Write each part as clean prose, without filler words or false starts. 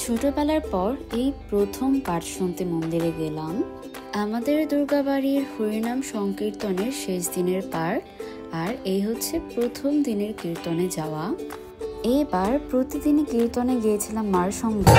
ছোটবেলার পর এই প্রথম পাঠ শুনতে মন্দিরে গেলাম। আমাদের দুর্গাবাড়ির হরিনাম সংকীর্তনের শেষ দিনের পাঠ, আর এই হচ্ছে প্রথম দিনের কীর্তনে যাওয়া। এবার প্রতিদিনই কীর্তনে গিয়েছিলাম মার সঙ্গে।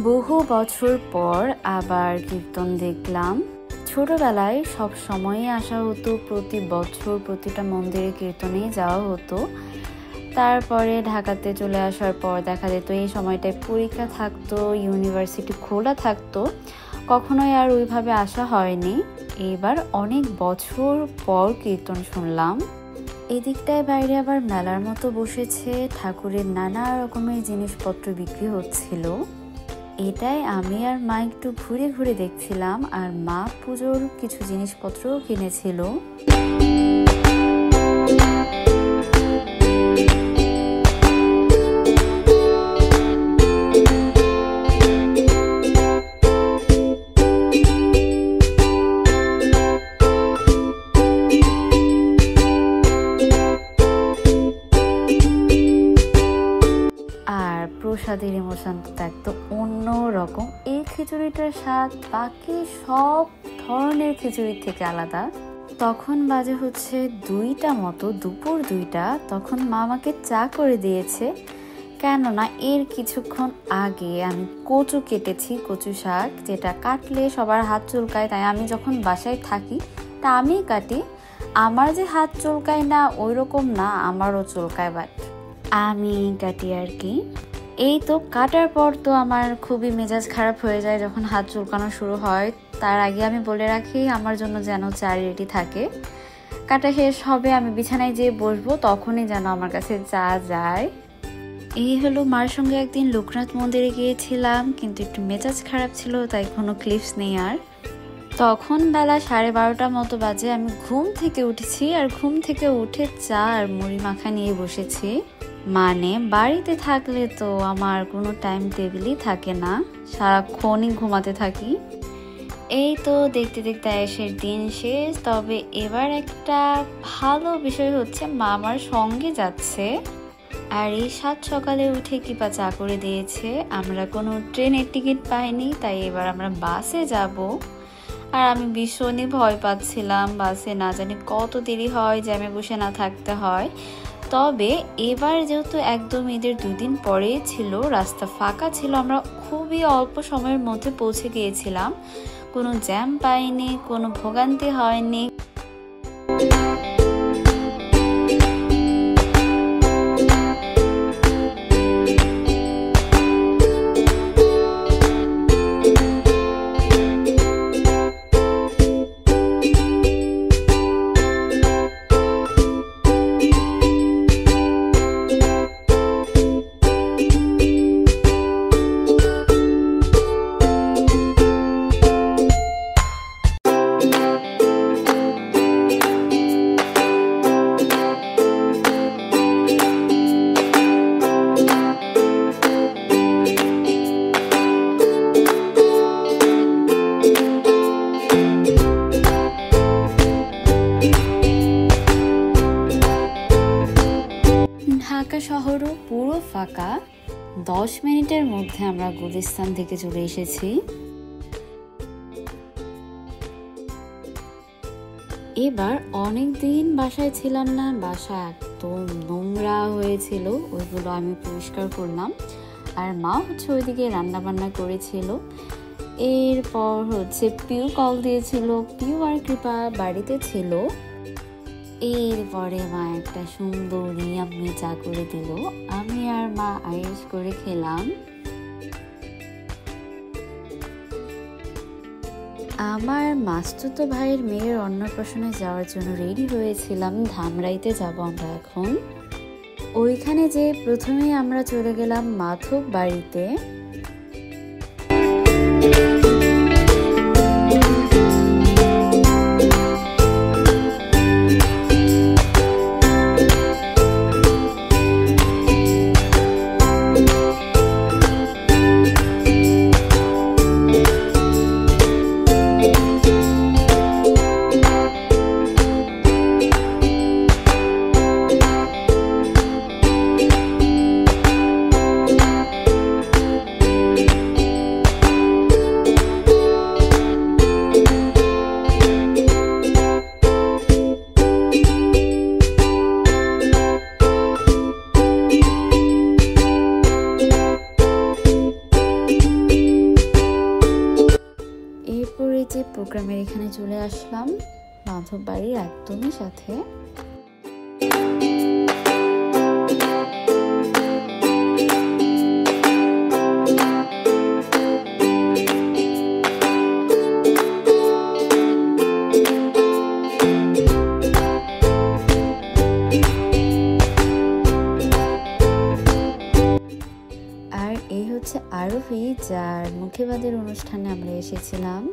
বহু বছর পর আবার কীর্তন দেখলাম। ছোটবেলায় সব সময়ই আসা হতো, প্রতি বছর প্রতিটা মন্দিরে কীর্তনে যাওয়া হতো। তারপরে ঢাকাতে চলে আসার পর দেখা যেত এই সময়টায় পরীক্ষা থাকতো, ইউনিভার্সিটি খোলা থাকতো, কখনোই আর ওইভাবে আসা হয়নি। এবার অনেক বছর পর কীর্তন শুনলাম। এদিকটায় বাইরে আবার মেলার মতো বসেছে, ঠাকুরের নানা রকমের জিনিসপত্র বিক্রি হচ্ছিল। এটাই আমি আর মা একটু ঘুরে ঘুরে দেখছিলাম, আর মা পুজোর কিছু জিনিসপত্রও কিনেছিল। প্রসাদের ইমোশন তো একদম অন্য রকম। এই খিচুড়িটার স্বাদ বাকি সব ধরনের খিচুড়ির থেকে আলাদা। তখন বাজে হচ্ছে 2টা মতো, দুপুর 2টা। তখন মা আমাকে চা করে দিয়েছে, কেননা এর কিছুক্ষণ আগে আমি কচু কেটেছি, কচু শাক, যেটা কাটলে সবার হাত চুলকায়। তাই আমি যখন বাসায় থাকি তা আমি কাটি। আমার যে হাত চুলকায় না ওই রকম না, আমারও চুলকায়, বাট আমি কাটি আর কি। এই তো কাটার পর তো আমার খুবই মেজাজ খারাপ হয়ে যায় যখন হাত চুলকানো শুরু হয়। তার আগে আমি বলে রাখি আমার জন্য যেন চা রেডি থাকে। কাটা শেষ হবে, আমি বিছানায় যেয়ে বসবো, তখনই যেন আমার কাছে চা যায়। এই হলো মার সঙ্গে একদিন লোকনাথ মন্দিরে গিয়েছিলাম, কিন্তু একটু মেজাজ খারাপ ছিল তাই কোনো ক্লিপস নেই আর। তখন বেলা 12:30 মতো বাজে, আমি ঘুম থেকে উঠেছি, আর ঘুম থেকে উঠে চা আর মুড়ি মাখা নিয়ে বসেছি। মানে বাড়িতে থাকলে তো আমার কোনো টাইম টেবিলই থাকে না, সারাক্ষণই ঘুমাতে থাকি। এই তো দেখতে দেখতে আয়েশের দিন শেষ। তবে এবার একটা ভালো বিষয় হচ্ছে মা আমার সঙ্গে যাচ্ছে, আর এই সাত সকালে উঠে কিপা চা করে দিয়েছে। আমরা কোনো ট্রেনের টিকিট পাইনি, তাই এবার আমরা বাসে যাব। আর আমি ভীষণই ভয় পাচ্ছিলাম, বাসে না জানি কত দেরি হয়, জ্যামে বসে না থাকতে হয়। তবে এবার যেহেতু একদম ঈদের 2 দিন পরে ছিল, রাস্তা ফাঁকা ছিল, আমরা খুবই অল্প সময়ের মধ্যে পৌঁছে গিয়েছিলাম। কোনো জ্যাম পাইনি, কোনো ভোগান্তি হয়নি। ঢাকা শহরও পুরো ফাঁকা। 10 মিনিটের মধ্যে আমরা গুলিস্তান থেকে চলে এসেছি। এবার অনেক দিন বাসায় ছিলাম না, বাসা একদম নোংরা হয়েছিল, ওইগুলো আমি পরিষ্কার করলাম। আর মা হচ্ছে ওইদিকে রান্না বান্না করেছিল। এরপর হচ্ছে পিউ কল দিয়েছিল, পিউ আর কৃপা বাড়িতে ছিল। এরপরে মা একটা সুন্দর ইয়াম্মি চা করে দিল, আমি আর মা আয়েশ করে খেলাম। আমার মাস্তুতো ভাইয়ের মেয়ের অন্নপ্রাশনে যাওয়ার জন্য রেডি হয়েছিলাম। ধামরাইতে যাব আমরা এখন। ওইখানে যে প্রথমেই আমরা চলে গেলাম মাধব বাড়িতে। এরপরে যে প্রোগ্রামের এখানে চলে আসলাম মাধব বাড়ির একদমই সাথে। আর এই হচ্ছে আরোহী, যার মুখেবাদের অনুষ্ঠানে আমরা এসেছিলাম।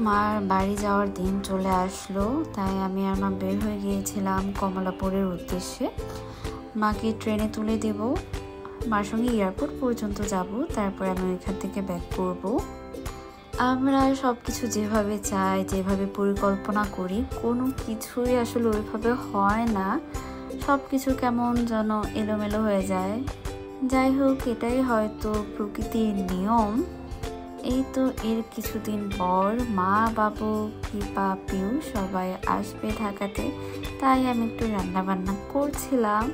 মার বাড়ি যাওয়ার দিন চলে আসলো, তাই আমি আর মা বের হয়ে গিয়েছিলাম কমলাপুরের উদ্দেশ্যে। মাকে ট্রেনে তুলে দেব, মার সঙ্গে এয়ারপোর্ট পর্যন্ত যাব, তারপরে আমি ওইখান থেকে ব্যাক করব। আমরা সব কিছু যেভাবে চাই, যেভাবে পরিকল্পনা করি, কোনো কিছুই আসলে ওইভাবে হয় না। সব কিছু কেমন যেন এলোমেলো হয়ে যায়। যাই হোক, এটাই হয়তো প্রকৃতির নিয়ম। এই তো এর কিছুদিন পর মা, বাবু, কৃপা, পিউ সবাই আসবে ঢাকাতে, তাই আমি একটু রান্নাবান্না করছিলাম।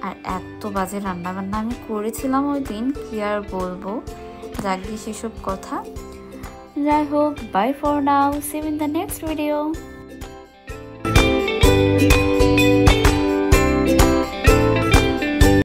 আর এত বাজে রান্নাবান্না আমি করেছিলাম ওই দিন, কি আর বলবো। যাক সেসব কথা। যাই হোক, bye for now, see you in the next video.